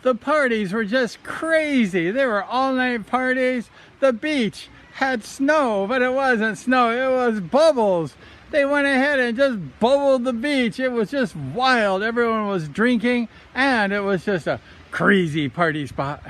The parties were just crazy. They were all-night parties. The beach had snow, but it wasn't snow, it was bubbles. They went ahead and just bubbled the beach. It was just wild. Everyone was drinking, and it was just a crazy party spot.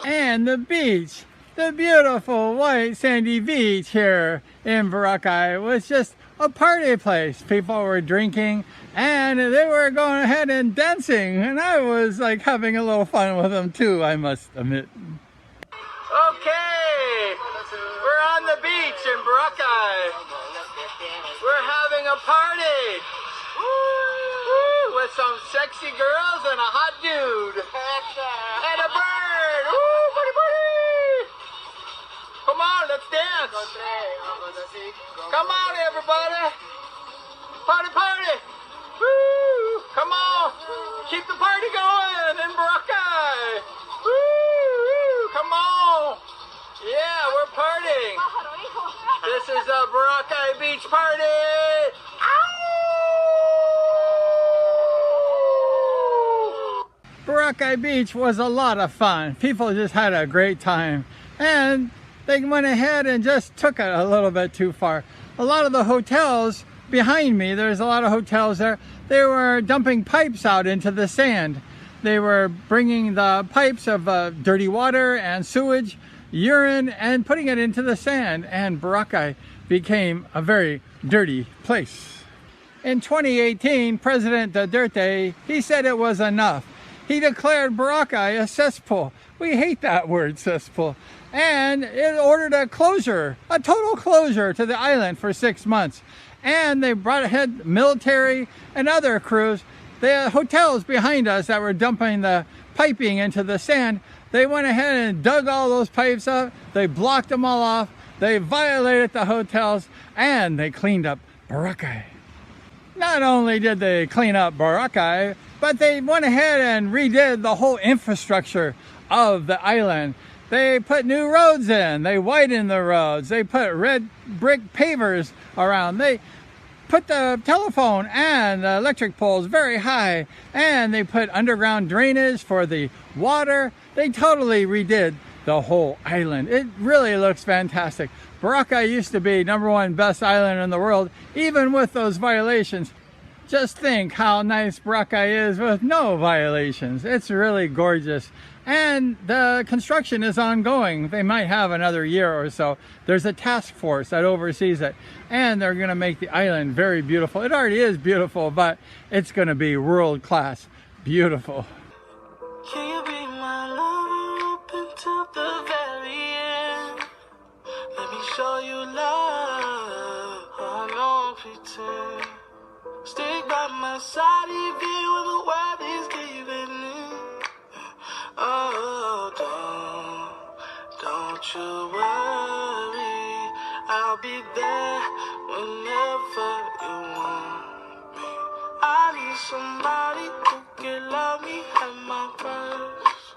And the beach, the beautiful white sandy beach here in Boracay was just a party place. People were drinking and they were going ahead and dancing, and I was like having a little fun with them too, I must admit. Oh, Okay, we're on the beach in Boracay. We're having a party. Woo, with some sexy girls and a hot dude. And a bird. Woo, party, party. Come on, let's dance. Come on, everybody. Party, party. Woo, come on. Keep the party going in Boracay. Woo, come on. Yeah, we're partying. This is a Boracay beach party. Ow! Boracay Beach was a lot of fun. People just had a great time. And they went ahead and just took it a little bit too far. A lot of the hotels behind me, there's a lot of hotels there, they were dumping pipes out into the sand. They were bringing the pipes of dirty water and sewage, urine, and putting it into the sand. And Boracay became a very dirty place. In 2018, President Duterte, he said it was enough. He declared Boracay a cesspool. We hate that word, cesspool. And it ordered a closure, a total closure to the island for 6 months. And they brought ahead military and other crews. The hotels behind us that were dumping the piping into the sand, they went ahead and dug all those pipes up. They blocked them all off. They violated the hotels and they cleaned up Boracay. Not only did they clean up Boracay, but they went ahead and redid the whole infrastructure of the island. They put new roads in, they widened the roads, they put red brick pavers around, they put the telephone and the electric poles very high, and they put underground drainage for the water. They totally redid the whole island. It really looks fantastic. Boracay used to be #1 best island in the world, even with those violations. Just think how nice Boracay is with no violations. It's really gorgeous. And the construction is ongoing. They might have another year or so. There's a task force that oversees it. And they're going to make the island very beautiful. It already is beautiful, but it's going to be world class beautiful. Can you be my lover up until the very end? Let me show you love. I don't pretend. Stick by my side even when the world is giving in. Oh, don't you worry. I'll be there whenever you want me. I need somebody who can love me at my worst.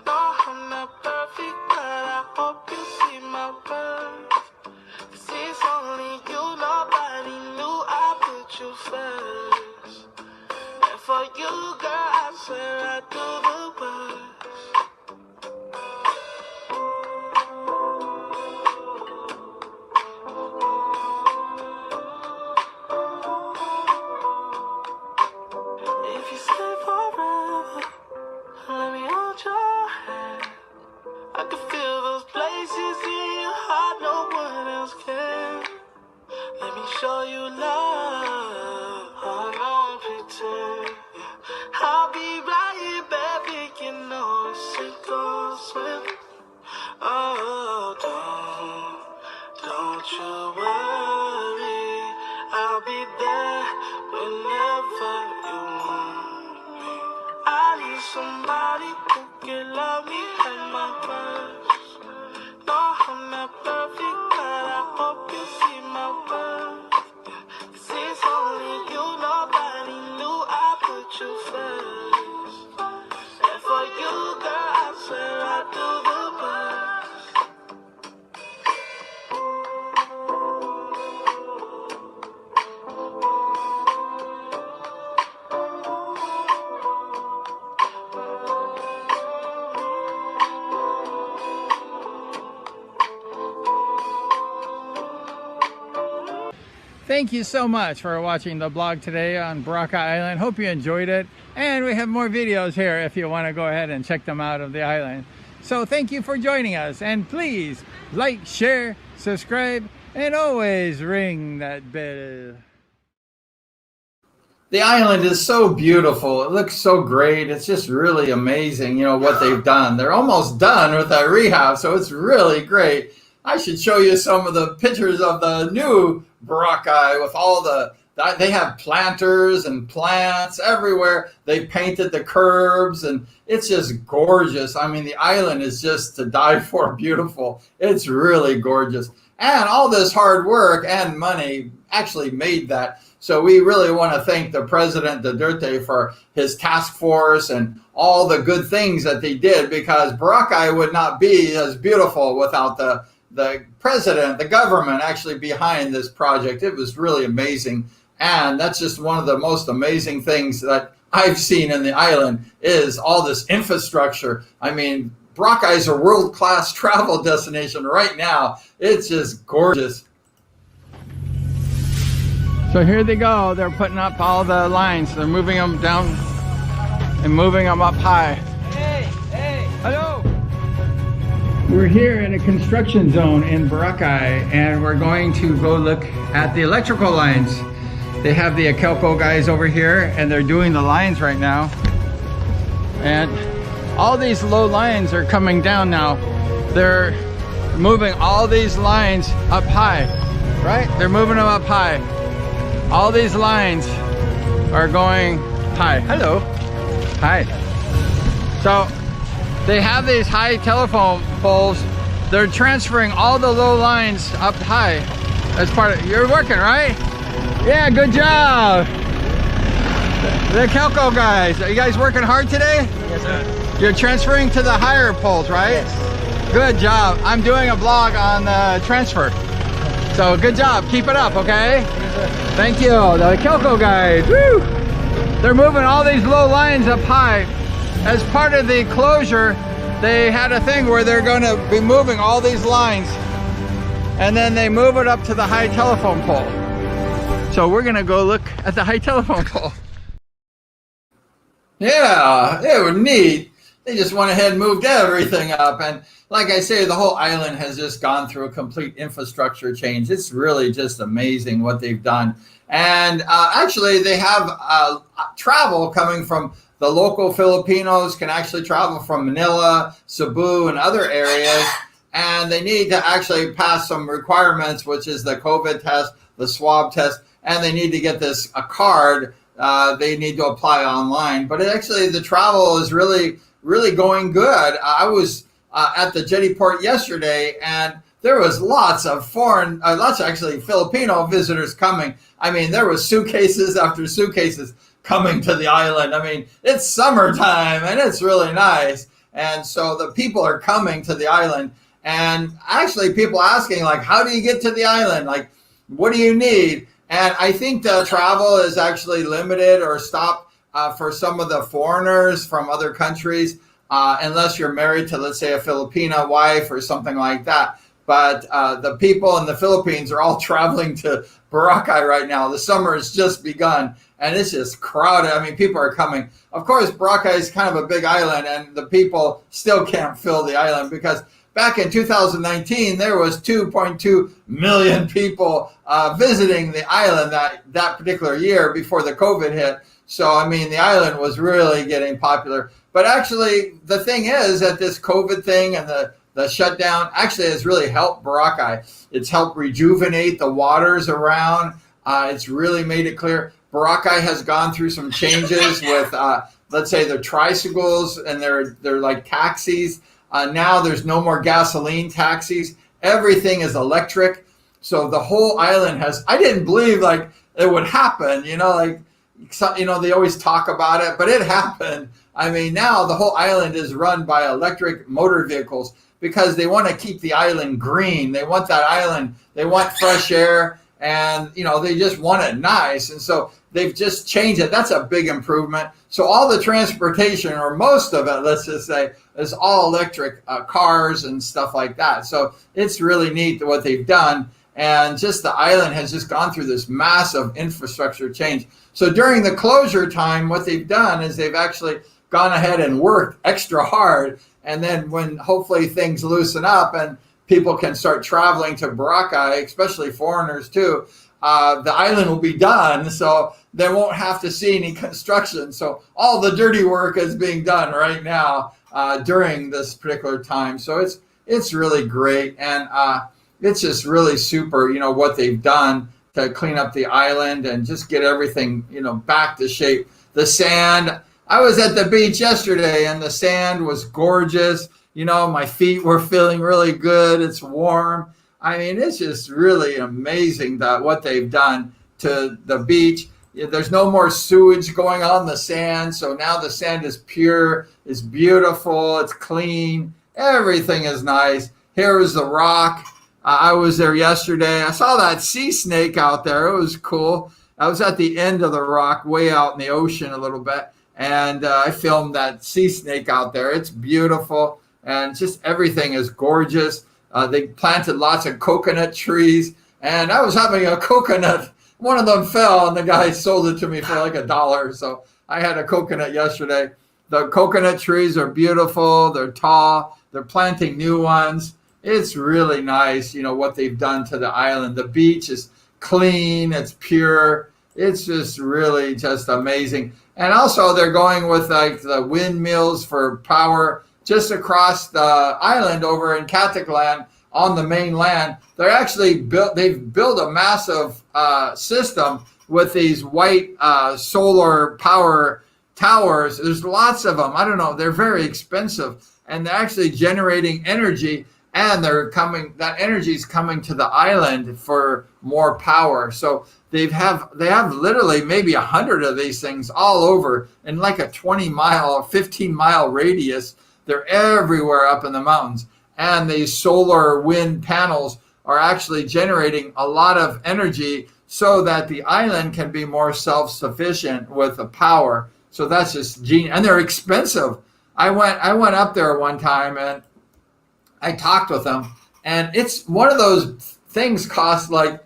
No, I'm not perfect, but I hope you see my worth. This is only you, nobody knew I put you first. And for you, girl, I swear I do the worst. If you stay forever, let me hold your hand. I can feel those places in your heart no one else can. Let me show you love. I don't pretend. I'll be right here, baby. You know it's sink or swim. Oh, don't you worry. I'll be there whenever you want me. I need somebody who can love me at my worst. No, I'm not perfect, but I hope you see my worth. This is only you, nobody knew I put you first. And for you, girl, I swear I do the worst. Thank you so much for watching the blog today on Boracay Island. Hope you enjoyed it. And we have more videos here if you want to go ahead and check them out of the island. So thank you for joining us. And please like, share, subscribe, and always ring that bell. the island is so beautiful. It looks so great. It's just really amazing, what they've done. They're almost done with that rehab, so it's really great. I should show you some of the pictures of the new Boracay with all they have planters and plants everywhere. They painted the curbs, and it's just gorgeous. I mean, the island is just to die for beautiful. It's really gorgeous. And all this hard work and money actually made that. So we really want to thank the President Duterte for his task force and all the good things that they did, because Boracay would not be as beautiful without the president, the government actually behind this project. It was really amazing. And that's just one of the most amazing things that I've seen in the island is all this infrastructure. I mean, Boracay is a world-class travel destination right now. It's just gorgeous. So here they go. They're putting up all the lines. They're moving them down and moving them up high. Hey, hello. We're here in a construction zone in Boracay, and we're going to go look at the electrical lines. They have the Akelco guys over here, and they're doing the lines right now. And all these low lines are coming down now. They're moving all these lines up high, right? They're moving them up high. All these lines are going high. Hello. Hi. So they have these high telephone poles. They're transferring all the low lines up high as part of, you're working, right? Yeah, good job. The Kelco guys, are you guys working hard today? Yes, sir. You're transferring to the higher poles, right? Yes. Good job. I'm doing a vlog on the transfer. So good job. Keep it up, okay? Yes, sir. Thank you. The Kelco guys. Woo! They're moving all these low lines up high. As part of the closure, they had a thing where they're going to be moving all these lines, and then they move it up to the high telephone pole. So we're going to go look at the high telephone pole. Yeah, they were neat. They just went ahead and moved everything up. And like I say, the whole island has just gone through a complete infrastructure change. It's really just amazing what they've done. And actually, they have travel coming from the local Filipinos can actually travel from Manila, Cebu, and other areas. And they need to actually pass some requirements, which is the COVID test, the swab test, and they need to get this a card. They need to apply online. But actually, the travel is really going good. I was at the jetty port yesterday, and there was lots of actually Filipino visitors coming. I mean, there was suitcases after suitcases coming to the island. I mean, it's summertime, and it's really nice. And so the people are coming to the island. And actually, people asking, like, how do you get to the island? Like, what do you need? And I think the travel is actually limited or stopped for some of the foreigners from other countries, unless you're married to, let's say, a Filipina wife or something like that. But the people in the Philippines are all traveling to Boracay right now. The summer has just begun, and it's just crowded. I mean, people are coming. Of course, Boracay is kind of a big island, and the people still can't fill the island because back in 2019, there was 2.2 million people visiting the island that particular year before the COVID hit. So, I mean, the island was really getting popular. But actually, the thing is that this COVID thing and the shutdown actually has really helped Boracay. It's helped rejuvenate the waters around. It's really made it clear. Boracay has gone through some changes with, let's say, their tricycles and their like taxis. Now there's no more gasoline taxis. Everything is electric. So the whole island I didn't believe like it would happen, they always talk about it, but it happened. I mean, now the whole island is run by electric motor vehicles because they want to keep the island green. They want that island, they want fresh air, and, they just want it nice. And so they've just changed it. That's a big improvement. So all the transportation, or most of it, let's just say, is all electric cars and stuff like that. So it's really neat what they've done. And just the island has just gone through this massive infrastructure change. So during the closure time, what they've done is they've actually gone ahead and worked extra hard. And then when hopefully things loosen up and people can start traveling to Boracay, especially foreigners too, the island will be done, so they won't have to see any construction. So all the dirty work is being done right now during this particular time. So it's really great, and it's just really super, what they've done to clean up the island and just get everything, back to shape. The sand, I was at the beach yesterday and the sand was gorgeous. My feet were feeling really good. It's warm. I mean, it's just really amazing that what they've done to the beach. There's no more sewage going on the sand. So now the sand is pure, it's beautiful, it's clean. Everything is nice. Here is the rock. I was there yesterday. I saw that sea snake out there. It was cool. I was at the end of the rock, way out in the ocean a little bit. And I filmed that sea snake out there. It's beautiful. And just everything is gorgeous. They planted lots of coconut trees. And I was having a coconut. One of them fell and the guy sold it to me for like $1. So I had a coconut yesterday. The coconut trees are beautiful. They're tall. They're planting new ones. It's really nice, what they've done to the island. The beach is clean. It's pure. It's just really just amazing. And also they're going with like the windmills for power just across the island over in Cataclan on the mainland. They're actually they've built a massive system with these white solar power towers. There's lots of them. I don't know. They're very expensive, and they're actually generating energy, and that energy is coming to the island for more power. So they have literally maybe 100 of these things all over in like a 20-mile, 15-mile radius. They're everywhere up in the mountains. And these solar wind panels are actually generating a lot of energy so that the island can be more self-sufficient with the power. So that's just genius. And they're expensive. I went up there one time and I talked with them. And it's one of those things costs like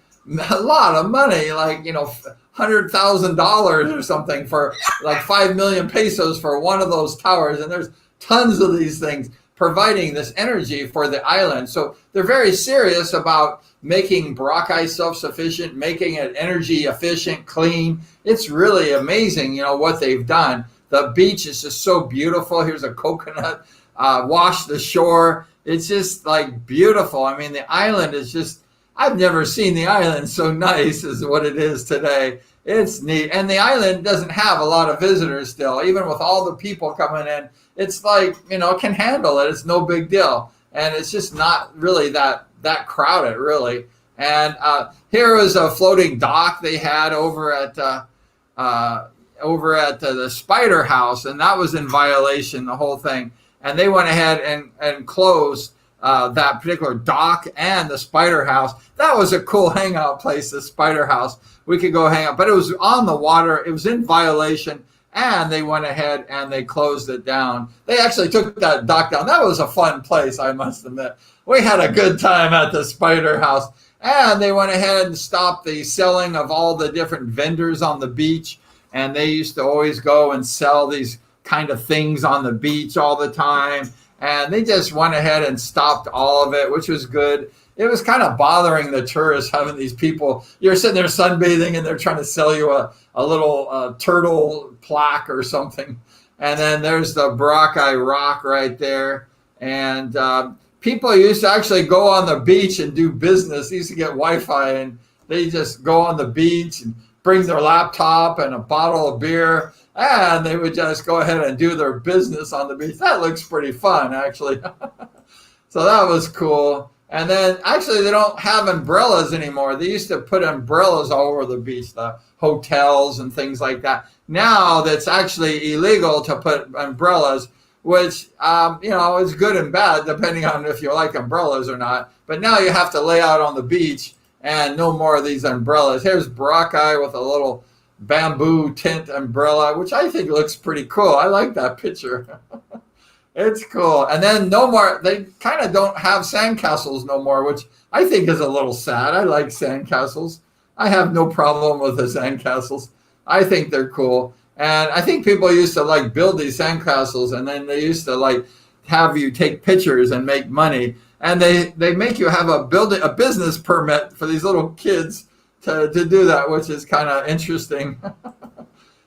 a lot of money, like, $100,000 or something for like 5 million pesos for one of those towers. And there's tons of these things providing this energy for the island. So they're very serious about making Boracay self-sufficient, making it energy efficient, clean. It's really amazing, what they've done. The beach is just so beautiful. Here's a coconut, wash the shore. It's just like beautiful. I mean, the island is just, I've never seen the island so nice as what it is today. It's neat. And the island doesn't have a lot of visitors still, even with all the people coming in. It's like, it can handle it. It's no big deal. And it's just not really that crowded, really. And here was a floating dock they had over at the Spider House, and that was in violation, the whole thing. And they went ahead and closed that particular dock and the Spider House. That was a cool hangout place, the Spider House. We could go hang out, but it was on the water. It was in violation. And they went ahead and they closed it down. They actually took that dock down. That was a fun place, I must admit. We had a good time at the Spider House. And they went ahead and stopped the selling of all the different vendors on the beach. And they used to always go and sell these kind of things on the beach all the time. And they just went ahead and stopped all of it, which was good. It was kind of bothering the tourists having these people. You're sitting there sunbathing and they're trying to sell you a little turtle plaque or something. And then there's the Boracay rock right there. And people used to actually go on the beach and do business. They used to get Wi-Fi and they just go on the beach and bring their laptop and a bottle of beer. And they would just go ahead and do their business on the beach. That looks pretty fun, actually. So that was cool. And then actually they don't have umbrellas anymore. They used to put umbrellas all over the beach, the hotels and things like that. Now that's actually illegal to put umbrellas, which, is good and bad depending on if you like umbrellas or not. But now you have to lay out on the beach and no more of these umbrellas. Here's Boracay with a little bamboo tent umbrella, which I think looks pretty cool. I like that picture. It's cool. And then no more, they kind of don't have sandcastles no more, which I think is a little sad. I like sandcastles. I have no problem with the sandcastles. I think they're cool. And I think people used to build these sandcastles and then they used to have you take pictures and make money. And they make you have a business permit for these little kids to do that, which is kind of interesting.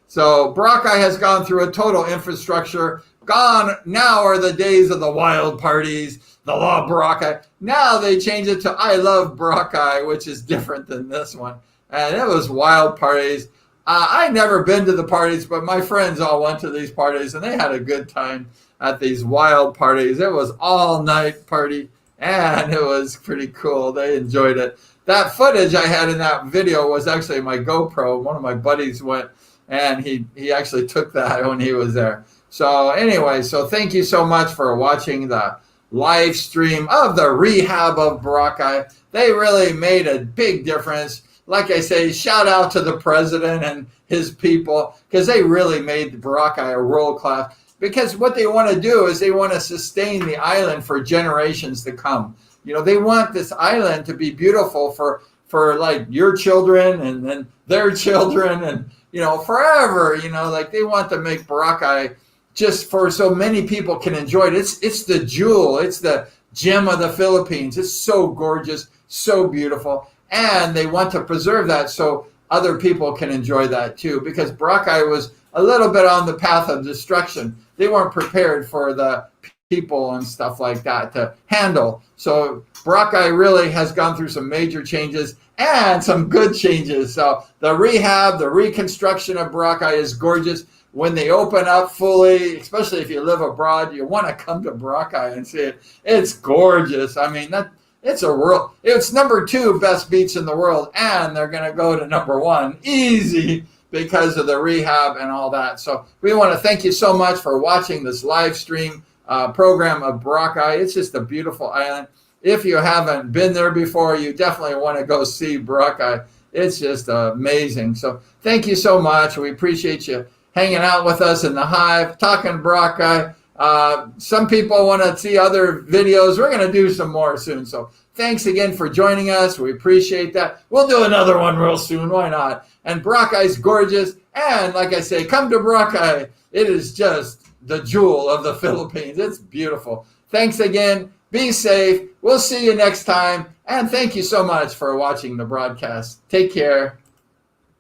So Boracay has gone through a total infrastructure. Gone now are the days of the wild parties, the Law Boracay. Now they changed it to I Love Boracay, which is different than this one. And it was wild parties. I never been to the parties, but my friends all went to these parties, and they had a good time at these wild parties. It was all night party, and it was pretty cool. They enjoyed it. That footage I had in that video was actually my GoPro. One of my buddies went, and he actually took that when he was there. So anyway, so thank you so much for watching the live stream of the rehab of Boracay. They really made a big difference. Like I say, shout out to the president and his people, because they really made Boracay a world class. Because what they want to do is they want to sustain the island for generations to come. You know, they want this island to be beautiful for like your children and then their children and, you know, forever. You know, like they want to make Boracay just for so many people can enjoy it. It's the jewel. It's the gem of the Philippines. It's so gorgeous, so beautiful. And they want to preserve that so other people can enjoy that too, because Boracay was a little bit on the path of destruction. They weren't prepared for the people and stuff like that to handle. So Boracay really has gone through some major changes and some good changes. So the rehab, the reconstruction of Boracay is gorgeous. When they open up fully, especially if you live abroad, you want to come to Boracay and see it. It's gorgeous. I mean, it's number 2 best beach in the world, and they're going to go to number 1 easy because of the rehab and all that. So we want to thank you so much for watching this live stream program of Boracay. It's just a beautiful island. If you haven't been there before, you definitely want to go see Boracay. It's just amazing. So thank you so much. We appreciate you hanging out with us in the Hive, talking Boracay. Some people want to see other videos. We're going to do some more soon. So thanks again for joining us. We appreciate that. We'll do another one real soon. Why not? And Boracay's gorgeous. And like I say, come to Boracay. It is just the jewel of the Philippines. It's beautiful. Thanks again. Be safe. We'll see you next time. And thank you so much for watching the broadcast. Take care.